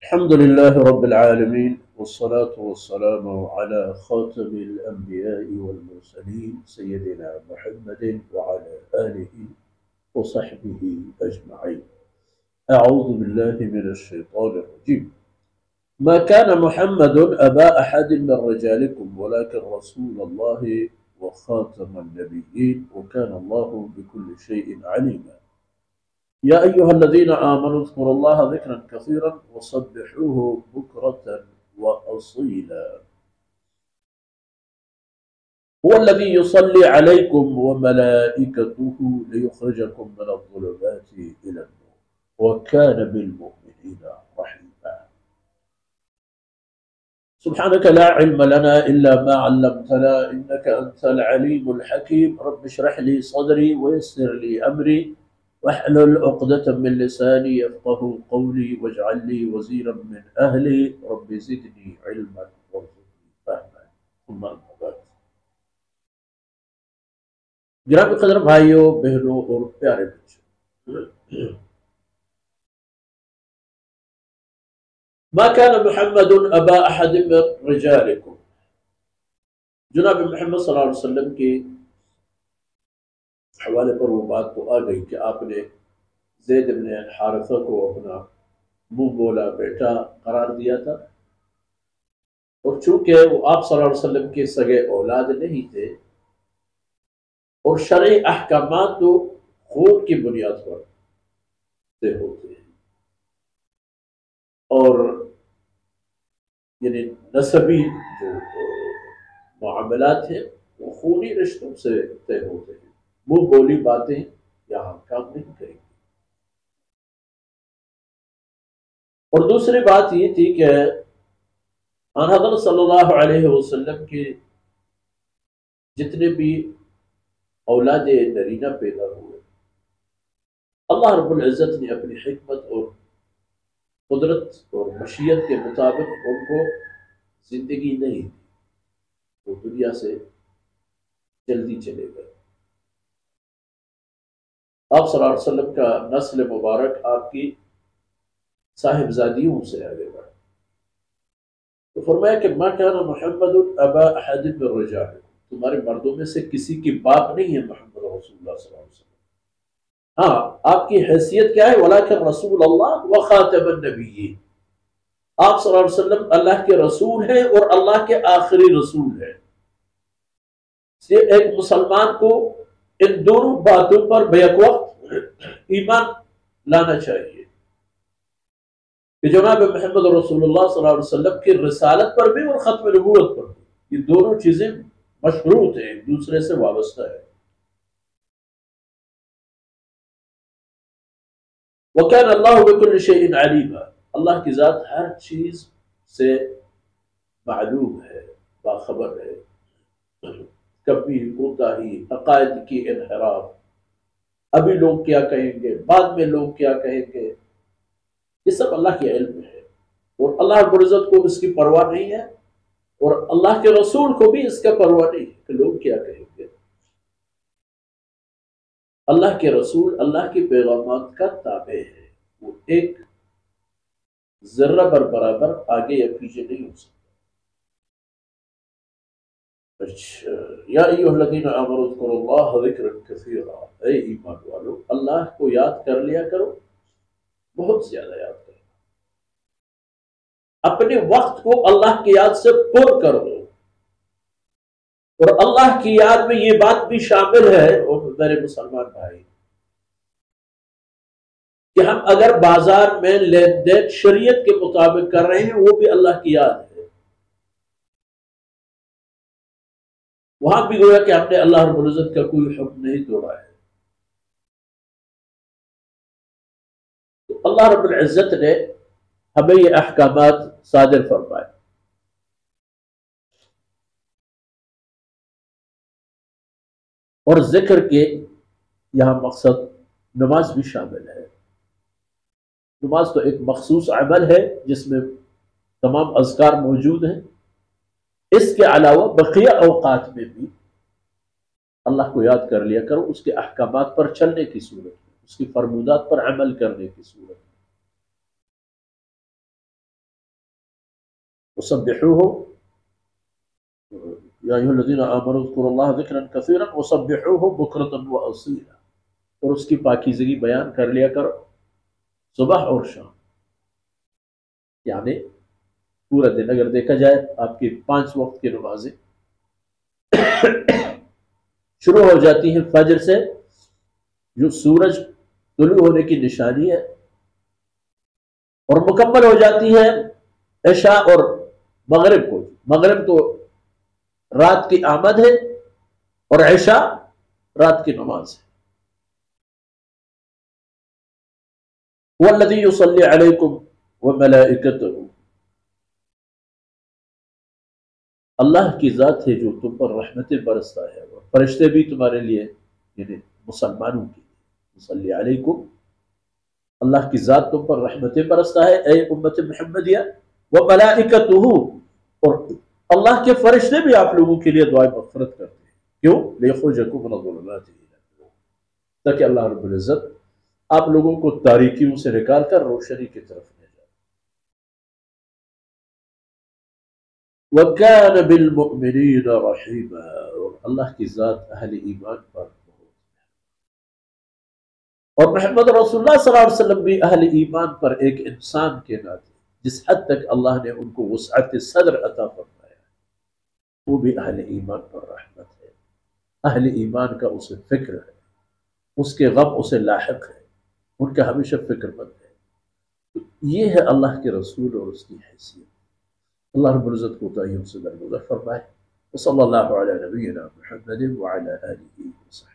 الحمد لله رب العالمين والصلاة والسلام على خاتم الأنبياء والمرسلين سيدنا محمد وعلى آله وصحبه أجمعين. أعوذ بالله من الشيطان الرجيم. ما كان محمد أبا أحد من رجالكم ولكن رسول الله وخاتم النبيين وكان الله بكل شيء عليما. يا أيها الذين آمنوا اذكروا الله ذكرا كثيرا وسبحوه بكرة وأصيلا. هو الذي يصلي عليكم وملائكته ليخرجكم من الظلمات إلى النور وكان بالمؤمنين رحيما. سبحانك لا علم لنا إلا ما علمتنا إنك أنت العليم الحكيم. رب اشرح لي صدري ويسر لي أمري واحلل عقدة من لساني يفقه قولي واجعل لي وزيرا من أهلي رب زدني علما وارزقني فهما. ثم أما بعد. گرامی قدر بھائیوں بہنوں اور پیارے بچوں، ما كان محمد ابا احد من رجالكم، جناب محمد صلی اللہ علیہ وسلم کے حوالے پر وہ بات تو آ گئی کہ آپ نے زید بن حارثہ کو اپنا منہ بولا بیٹا قرار دیا تھا، اور چونکہ وہ آپ صلی اللہ علیہ وسلم کے سگے اولاد نہیں تھے اور شرعی احکامات تو خون کی بنیاد پر طے ہوتے ہیں، اور یعنی نسبی جو معاملات ہیں وہ خونی رشتوں سے طے ہوتے ہیں، منہ بولی باتیں یہاں کام نہیں کریں گی۔ اور دوسری بات یہ تھی کہ آن حضرت صلی اللہ علیہ وسلم کے جتنے بھی اولاد نرینہ پیدا ہوئے، اللہ رب العزت نے اپنی حکمت اور قدرت اور مشیت کے مطابق ان کو زندگی نہیں دی، وہ دنیا سے جلدی چلے گئے۔ آپ صلی اللہ علیہ وسلم کا نسل مبارک آپ کی صاحبزادیوں سے آگے بڑھا، تو فرمایا کہ ما کان محمد ابا احد من رجالکم، تمہارے مردوں میں سے کسی کی باپ نہیں ہے محمد رسول اللہ صلی اللہ علیہ وسلم۔ ہاں، آپ کی حیثیت کیا ہے؟ ولیکن رسول اللہ وخاتم النبیین، آپ صلی اللہ علیہ وسلم اللہ کے رسول ہیں اور اللہ کے آخری رسول ہیں۔ اس لیے ایک مسلمان کو ان دونوں باتوں پر بیک وقت ایمان لانا چاہیے کہ جناب محمد رسول اللہ صلی اللہ علیہ وسلم کی رسالت پر بھی اور ختم نبوت پر بھی، یہ دونوں چیزیں مشروط ہیں، ایک دوسرے سے وابستہ ہے۔ وَكَانَ اللَّهُ بِكُلِّ شَيْءٍ عَلِيمًا، اللہ کی ذات ہر چیز سے معلوم ہے، باخبر ہے۔ کبھی کوتاہی، عقائد کی انحراف، ابھی لوگ کیا کہیں گے، بعد میں لوگ کیا کہیں گے، یہ سب اللہ کے علم میں ہے، اور اللہ رب العزت کو اس کی پرواہ نہیں ہے، اور اللہ کے رسول کو بھی اس کا پرواہ نہیں ہے کہ لوگ کیا کہیں گے۔ اللہ کے رسول اللہ کے پیغامات کا تابع ہے، وہ ایک ذرہ بر برابر آگے یا پیچھے نہیں ہو سکتا۔ اچھا، یا ایھا الذین آمنوا اذکروا اللہ ذکرا کثیرا، اے ایمان والو اللہ کو یاد کر لیا کرو، بہت زیادہ یاد کرو، اپنے وقت کو اللہ کی یاد سے پر کر دو۔ اور اللہ کی یاد میں یہ بات بھی شامل ہے، اور میرے مسلمان بھائی، کہ ہم اگر بازار میں لین دین شریعت کے مطابق کر رہے ہیں وہ بھی اللہ کی یاد ہے، وہاں بھی گویا کہ ہم نے اللہ رب العزت کا کوئی حکم نہیں توڑا ہے۔ تو اللہ رب العزت نے ہمیں یہ احکامات صادر فرمائے۔ اور ذکر کے یہاں مقصد نماز بھی شامل ہے۔ نماز تو ایک مخصوص عمل ہے جس میں تمام اذکار موجود ہیں، اس کے علاوہ بقیہ اوقات میں بھی اللہ کو یاد کر لیا کرو، اس کے احکامات پر چلنے کی صورت میں، اس کی فرمودات پر عمل کرنے کی صورت میں۔ وسبحوه یا ایھا الذین آمنوا اذکروا اللہ ذکرا کثیرا وسبحوه بکرۃ واصیلا، اور اس کی پاکیزگی بیان کر لیا کرو صبح اور شام، یعنی پورا دن اگر دیکھا جائے آپ کی 5 وقت کی نمازیں شروع ہو جاتی ہیں فجر سے، جو سورج طلوع ہونے کی نشانی ہے، اور مکمل ہو جاتی ہے عشاء اور مغرب کو۔ مغرب تو رات کی آمد ہے اور عشاء رات کی نماز ہے۔ والذی یصلی علیکم وملائکتہ، اللہ کی ذات ہے جو تم پر رحمتیں برستا ہے، اور فرشتے بھی تمہارے لیے، یعنی مسلمانوں کے لیے، یصلی علیکم، اللہ کی ذات تم پر رحمتیں برستا ہے اے امت محمدیہ، وملائکتہ، اور اللہ کے فرشتے بھی آپ لوگوں کے لیے دعائیں مغفرت کرتے ہیں۔ کیوں؟ لیخرجکم من الظلمات الی النور، تاکہ اللہ رب العزت آپ لوگوں کو تاریکیوں سے نکال کر روشنی کی طرف لے جائے۔ وَكَانَ بِالْمُؤْمِنِينَ رَحِيمًا، اور اللہ کی ذات اہل ایمان پر بہت، اور محمد رسول اللہ صلی اللہ علیہ وسلم بھی اہل ایمان پر ایک انسان کے ناطے جس حد تک اللہ نے ان کو وسعت صدر عطا فرمایا، وہ بھی اہل ایمان پر رحمت ہے۔ اہل ایمان کا اسے فکر ہے، اس کے غم اسے لاحق ہے، ان کا ہمیشہ فکر مند ہے۔ یہ ہے اللہ کے رسول اور اس کی حیثیت۔ اللہ رب العزت کو تعین سے درگزر فرمائے۔ وصلی اللہ علی نبینا محمد وعلی آلہ وصحبہ۔